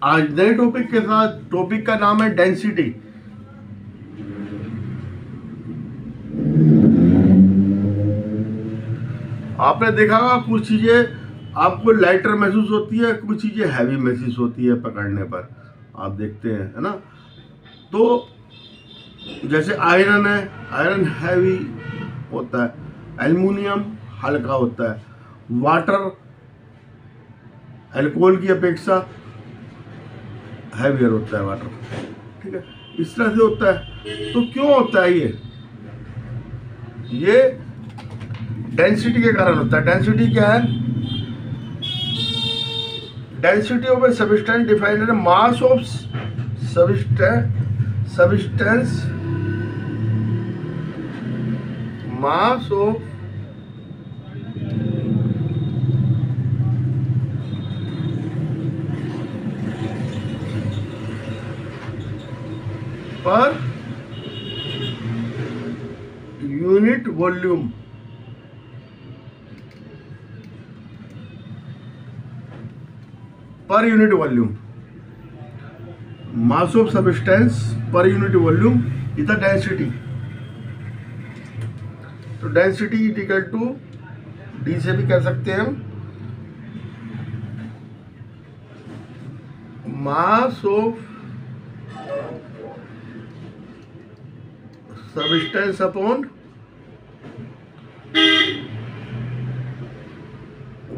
आज नए टॉपिक के साथ, टॉपिक का नाम है डेंसिटी। आपने देखा होगा कुछ चीजें आपको लाइटर महसूस होती है, कुछ चीजें हैवी महसूस होती है पकड़ने पर, आप देखते हैं, है ना। तो जैसे आयरन है, आयरन हैवी होता है, एल्युमिनियम हल्का होता है, वाटर अल्कोहल की अपेक्षा हैवियर होता है वाटर, ठीक है, इस तरह से होता है। तो क्यों होता है ये डेंसिटी के कारण होता है। डेंसिटी क्या है? Density of a substance defined as mass of substance, mass of per unit volume, per unit volume, mass of substance per unit volume is the density. तो डेंसिटी इक्वल टू डी से भी कह सकते हैं हम, mass of substance upon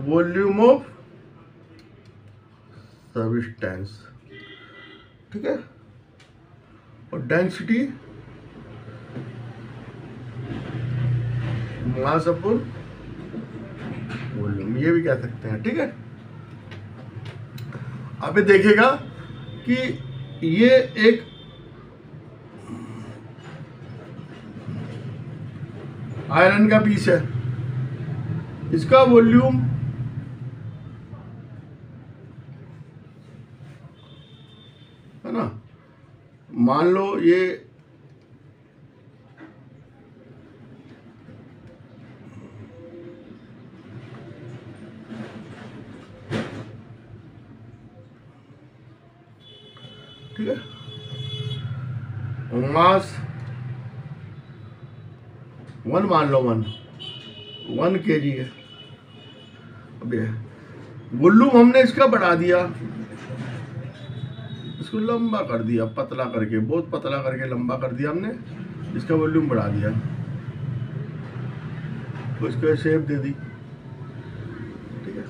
volume of substance, ठीक है। और डेंसिटी मास अपॉन वॉल्यूम, ये भी कह सकते हैं, ठीक है। आप ये देखिएगा कि ये एक आयरन का पीस है, इसका वॉल्यूम है ना, मान लो ये ठीक है, मास 1 मान लो, 1 kg है। अब ये वॉल्यूम हमने इसका बढ़ा दिया, इसको लंबा कर दिया, पतला करके, बहुत पतला करके लंबा कर दिया हमने, इसका वॉल्यूम बढ़ा दिया, तो इसको शेप दे दी, ठीक है।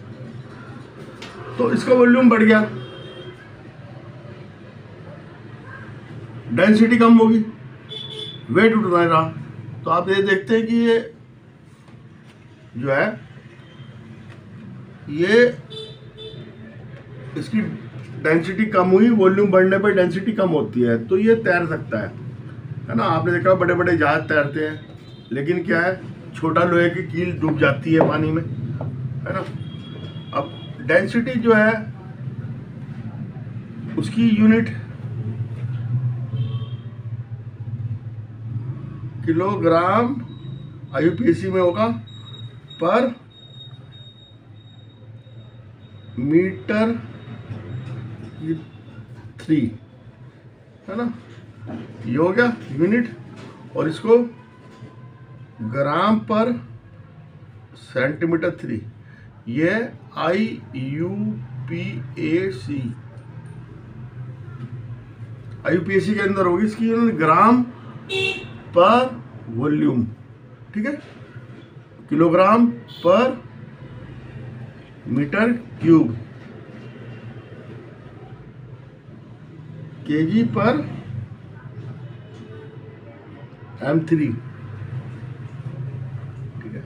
तो इसका वॉल्यूम बढ़ गया, डेंसिटी कम होगी, वेट उठना रहा। तो आप ये देखते हैं कि ये जो है, ये इसकी डेंसिटी कम हुई, वॉल्यूम बढ़ने पर डेंसिटी कम होती है, तो ये तैर सकता है ना। आपने देखा बड़े बड़े जहाज तैरते हैं, लेकिन क्या है, छोटा लोहे की कील डूब जाती है पानी में, है ना। अब डेंसिटी जो है उसकी यूनिट किलोग्राम IUPAC में होगा पर मीटर 3, है ना, ये हो गया यूनिट। और इसको ग्राम पर सेंटीमीटर 3, ये IUPAC के अंदर होगी इसकी यूनिट, ग्राम पर वॉल्यूम, ठीक है, किलोग्राम पर मीटर क्यूब, केजी पर M3, ठीक है।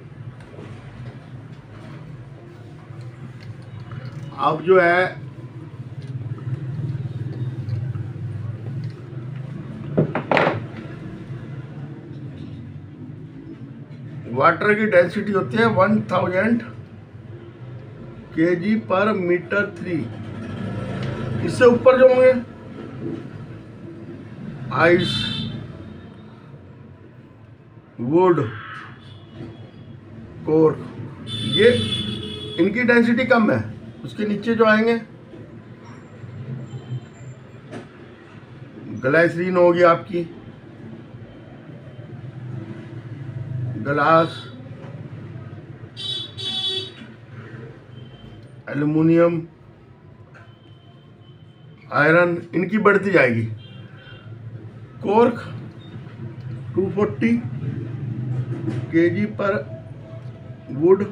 अब जो है वाटर की डेंसिटी होती है 1000 kg पर मीटर 3। इससे ऊपर जो होंगे आइस, वुड, कोर्क, ये इनकी डेंसिटी कम है। उसके नीचे जो आएंगे ग्लाइसरीन होगी आपकी, ग्लास, एल्युमिनियम, आयरन, इनकी बढ़ती जाएगी। कोर्क 240 kg पर वुड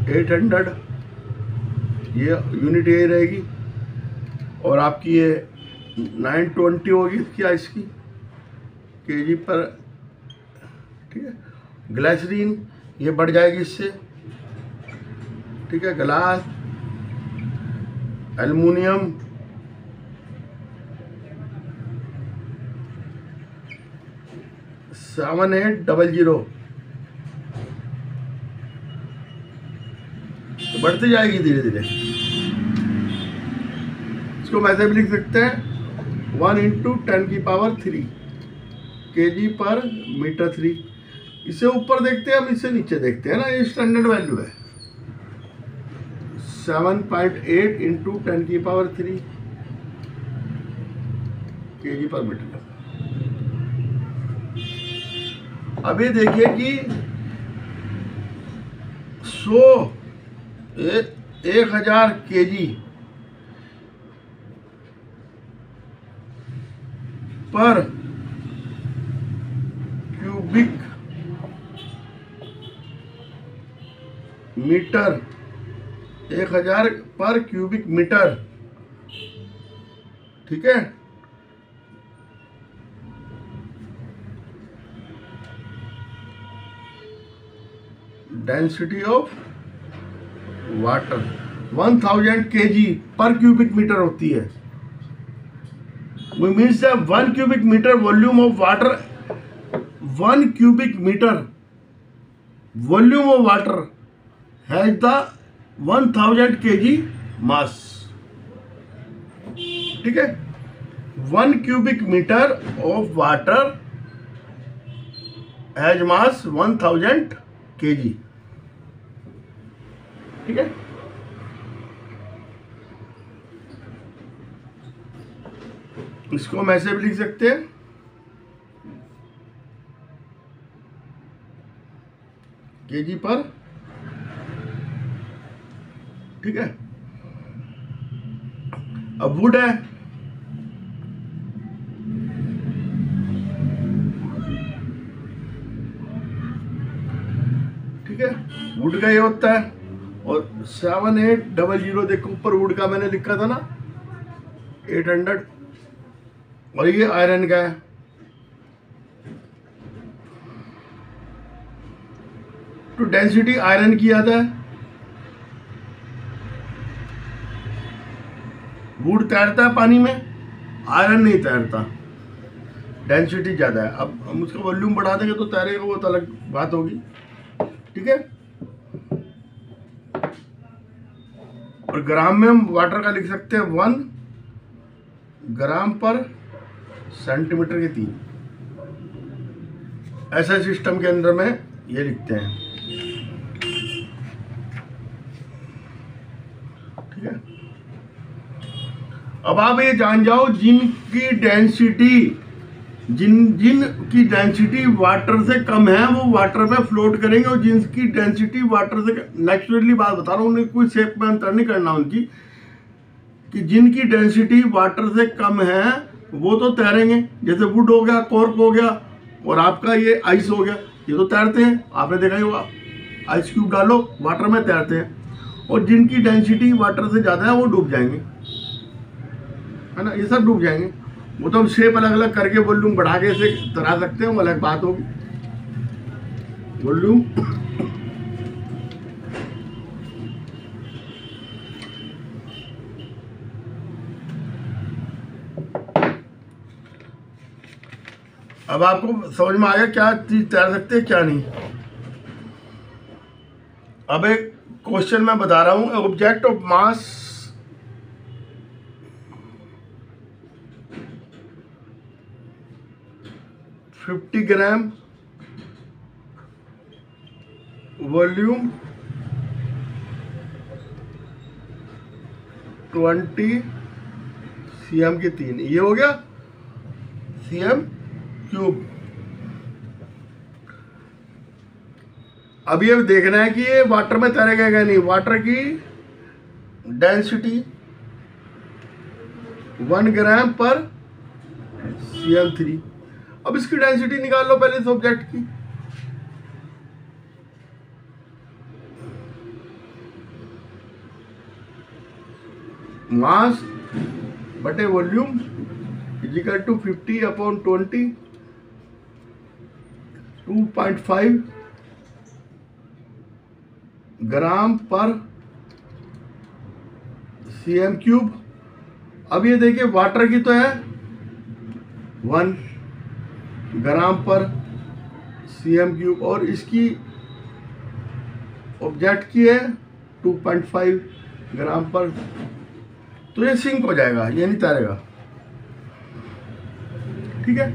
800, ये यूनिट यही रहेगी। और आपकी ये 920 होगी इसकी आइस की kg पर, ठीक है। ग्लाइसरीन ये बढ़ जाएगी इससे, ठीक है। ग्लास, एल्युमिनियम, सेवन 800, तो बढ़ती जाएगी धीरे धीरे। इसको वैसे भी लिख सकते हैं 1 × 10⁻³ kg पर मीटर 3। इससे ऊपर देखते हैं हम, इससे नीचे देखते हैं ना, ये स्टैंडर्ड वैल्यू है 7.8 × 10⁻³ kg पर मीटर। अब ये देखिए कि 1000 kg पर क्यूबिक मीटर, 1000 पर क्यूबिक मीटर, ठीक है। डेंसिटी ऑफ वाटर 1000 kg पर क्यूबिक मीटर होती है। Means 1 cubic meter volume of water, 1 cubic meter volume of water has the 1000 kg mass, ठीक है। 1 cubic meter of water has mass 1000 kg, ठीक है। इसको हम ऐसे भी लिख सकते हैं kg पर, ठीक है। अब वुड है, ठीक है। वुड का ये होता है। और 7800, देखो ऊपर वुड का मैंने लिखा था ना 800, और ये आयरन का है। तो डेंसिटी आयरन की ज्यादा है, वुड तैरता है पानी में, आयरन नहीं तैरता, डेंसिटी ज्यादा है। अब हम उसका वॉल्यूम बढ़ा देंगे तो तैरेगा, वो तो अलग बात होगी, ठीक है। और ग्राम में हम वाटर का लिख सकते हैं 1 ग्राम पर सेंटीमीटर के 3। ऐसा सिस्टम के अंदर में ये लिखते हैं, ठीक है। अब आप ये जान जाओ जिनकी डेंसिटी, जिनकी डेंसिटी वाटर से कम है वो वाटर पे फ्लोट करेंगे, और जिनकी डेंसिटी वाटर से, नेचुरली बात बता रहा हूँ, उन्हें कोई शेप में अंतर नहीं करना उनकी, कि जिनकी डेंसिटी वाटर से कम है वो तो तैरेंगे। जैसे वुड हो गया, कॉर्क हो गया, और आपका ये आइस हो गया, ये तो तैरते हैं, आपने देखा ही होगा। आइस क्यूब डालो वाटर में, तैरते हैं। और जिनकी डेंसिटी वाटर से ज़्यादा है वो डूब जाएंगे, है ना, ये सब डूब जाएंगे। वो तो हम शेप अलग अलग करके वॉल्यूम बढ़ा के इसे तैरा सकते हैं, वो अलग बात होगी। वॉल्यूम अब आपको समझ में आ गया क्या चीज तैर सकते हैं क्या नहीं। अब एक क्वेश्चन मैं बता रहा हूं, object of mass 50 gram volume 20 cm की 3, ये हो गया cm क्यूब। अब ये देखना है कि ये वाटर में तैरेगा या नहीं। वाटर की डेंसिटी 1 ग्राम पर cm3। अब इसकी डेंसिटी निकाल लो पहले इस ऑब्जेक्ट की। मास बटे वॉल्यूम इजिकल टू 50/20, 2.5 ग्राम पर cm क्यूब। अब ये देखिए वाटर की तो है 1 ग्राम पर cm क्यूब और इसकी ऑब्जेक्ट की है 2.5 ग्राम पर, तो ये सिंक हो जाएगा, ये नहीं तैरेगा। ठीक है,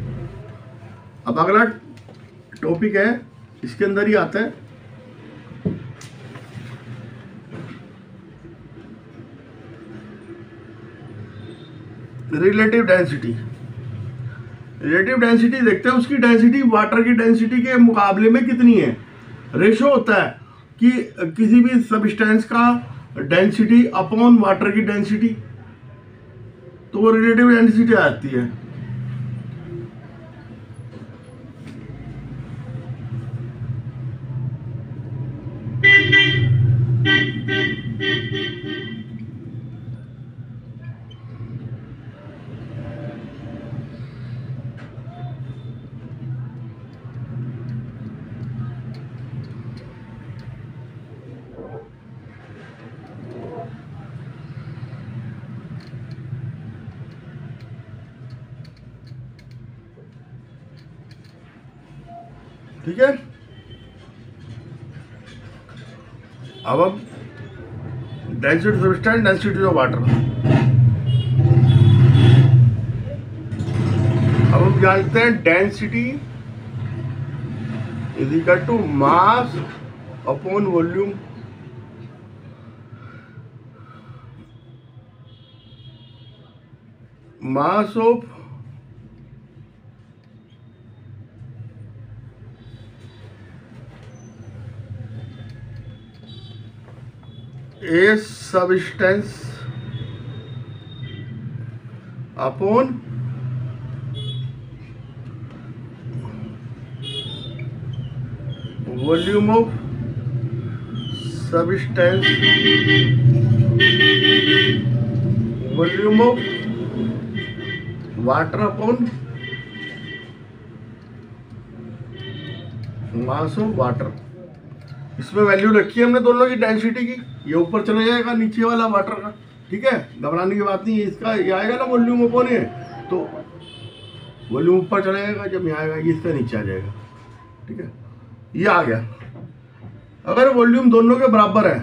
अब अगला टॉपिक है, इसके अंदर ही आता है रिलेटिव डेंसिटी। रिलेटिव डेंसिटी देखते हैं, उसकी डेंसिटी वाटर की डेंसिटी के मुकाबले में कितनी है। रेशो होता है कि किसी भी सब्सटेंस का डेंसिटी अपॉन वाटर की डेंसिटी, तो वो रिलेटिव डेंसिटी आती है। ठीक है, अब हम density substance, density of water. अब हम जानते हैं density is equal to mass upon volume. Mass of a substance upon volume of substance, volume of water upon mass of water। इसमें वैल्यू रखी है हमने दोनों की डेंसिटी की। ये ऊपर चला जाएगा नीचे वाला वाटर का, ठीक है, घबराने की बात नहीं है। इसका ये आएगा ना वॉल्यूम अपॉन है, तो वॉल्यूम ऊपर चला जाएगा, जब यहाँ आएगा ये इसका नीचे आ जाएगा। ठीक है, ये आ गया। अगर वॉल्यूम दोनों के बराबर है,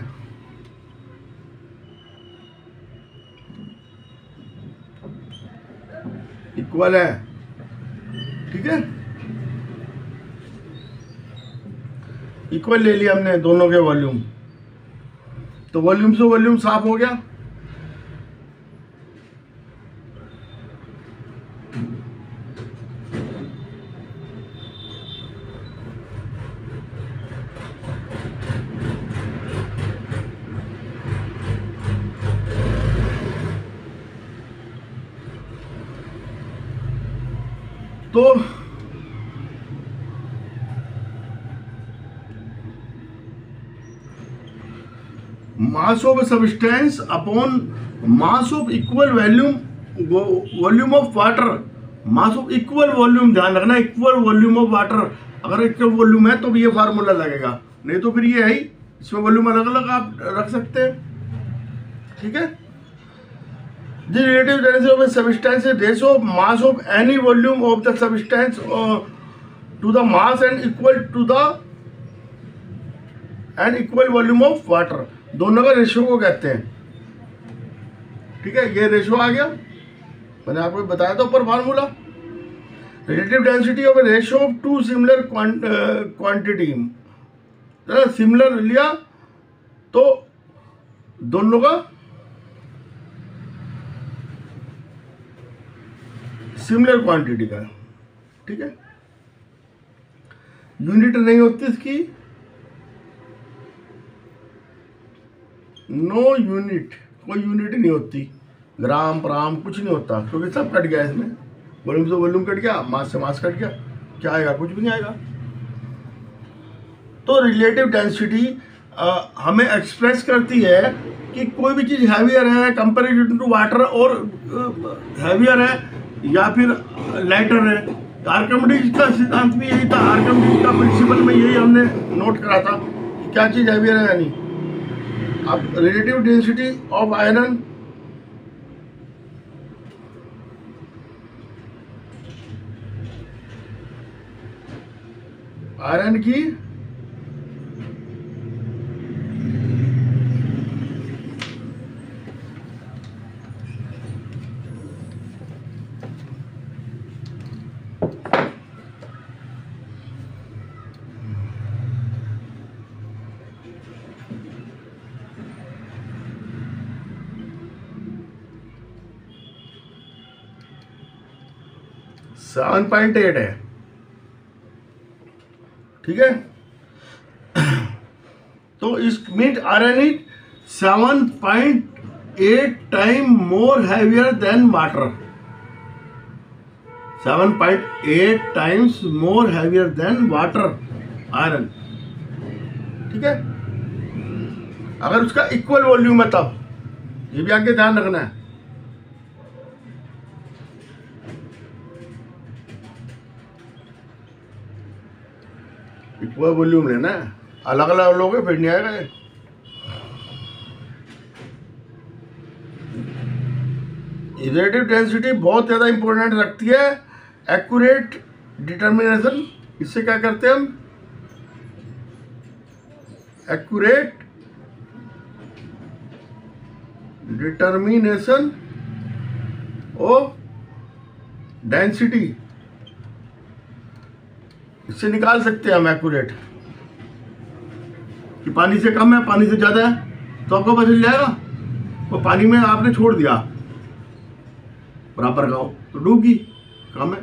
इक्वल है, ठीक है, इक्वल ले लिया हमने दोनों के वॉल्यूम, तो वॉल्यूम से वॉल्यूम साफ हो गया। तो मास of substance upon mass of equal volume of water. Mass of equal volume, ध्यान रखना, इक्वल वॉल्यूम ऑफ वाटर। अगर इक्वल वॉल्यूम है तो ये फार्मूला लगेगा, नहीं तो फिर ये है ही, इसमें वॉल्यूम अलग अलग आप रख सकते हैं। ठीक है, the relative density of a substance is ratio of mass of any volume of the substance to the mass and equal volume of water. दोनों का रेशियो को कहते हैं। ठीक है, ये रेशियो आ गया, मैंने आपको बताया था ऊपर formula. Relative density of a ratio of two similar quantity, similar लिया तो दोनों का सिमिलर क्वांटिटी का, ठीक है। यूनिट नहीं होती इसकी, नो यूनिट, कोई यूनिट नहीं होती, ग्राम प्राम कुछ नहीं होता, क्योंकि सब कट गया इसमें, वॉल्यूम से वॉल्यूम कट गया, मास से मास कट गया, क्या आएगा, कुछ भी नहीं आएगा। तो रिलेटिव डेंसिटी हमें एक्सप्रेस करती है कि कोई भी चीज़ हैवियर है कंपेरेटिव टू वाटर, और हैवियर है या फिर लाइटर है। आर्किमिडीज का सिद्धांत भी यही था, आर्किमिडीज का प्रिंसिपल में यही हमने नोट करा था कि क्या चीज़ हैवियर है या नहीं। अब relative density of iron, iron की सेवन 7.8 है, ठीक है। तो इस मीट iron is 7.8 time more heavier than water, 7.8 times more heavier than water iron, ठीक है। अगर उसका इक्वल वॉल्यूम है तब, ये भी आगे ध्यान रखना है। इक्वल वॉल्यूम लेना है, अलग अलग लोगे फिर नहीं आएगा। रिलेटिव डेंसिटी बहुत ज़्यादा इंपॉर्टेंट रखती है, एक्यूरेट डिटर्मिनेशन, इससे क्या करते हैं हम, एक्यूरेट डिटर्मिनेशन ऑफ डेंसिटी, इससे निकाल सकते हैं हम एक्यूरेट कि पानी से कम है, पानी से ज़्यादा है, तो आपको पता चल जाएगा। वो पानी में आपने छोड़ दिया बराबर का हो तो डूब गई, कम है,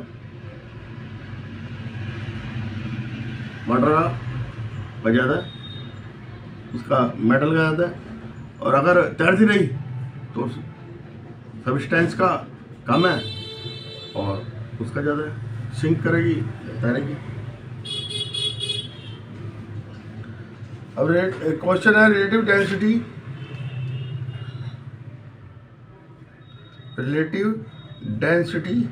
वाटर का ज़्यादा है, उसका मेटल का ज़्यादा है, और अगर तैरती रही तो सबस्टेंस का कम है और उसका ज़्यादा है, सिंक करेगी तैरेगी। अब क्वेश्चन है relative density, relative density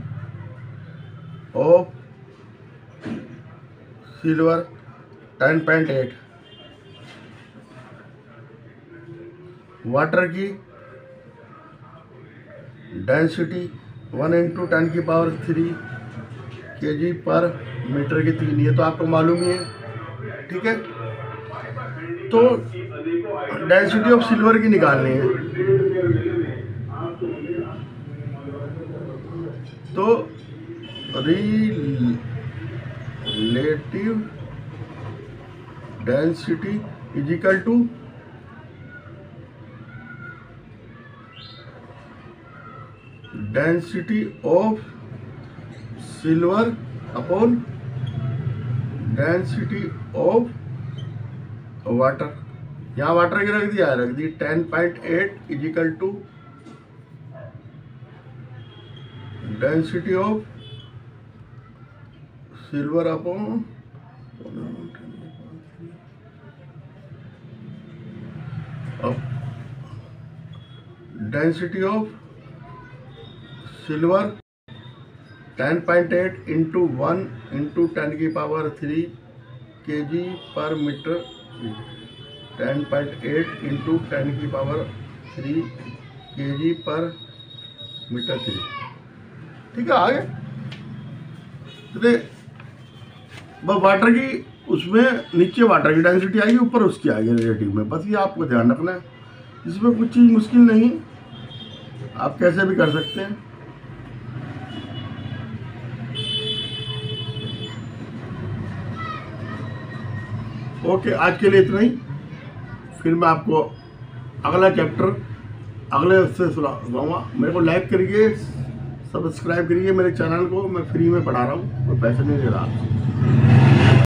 of silver 10.8, water की डेंसिटी 1 × 10⁻³ kg पर मीटर की 3, ये तो आपको मालूम ही है, ठीक है। तो डेंसिटी ऑफ सिल्वर की निकालनी है, तो relative density is equal to density of silver upon density of water. यहाँ वाटर की रख दी 10.8 is equal to density of silver upon density of silver 10.8 × 1 × 10⁻³ kg per meter, 10.8 × 10⁻³ kg per meter 3, ठीक है। आगे तो वाटर की, उसमें नीचे वाटर की डेंसिटी आएगी, ऊपर उसकी आएगी रिलेटिव में, बस ये आपको ध्यान रखना है। इसमें कुछ चीज़ मुश्किल नहीं, आप कैसे भी कर सकते हैं। ओके, आज के लिए इतना ही। फिर मैं आपको अगला चैप्टर अगले उससे सुनाऊंगा। मेरे को लाइक करिए, सब्सक्राइब करिए मेरे चैनल को। मैं फ्री में पढ़ा रहा हूँ, कोई पैसे नहीं ले रहा।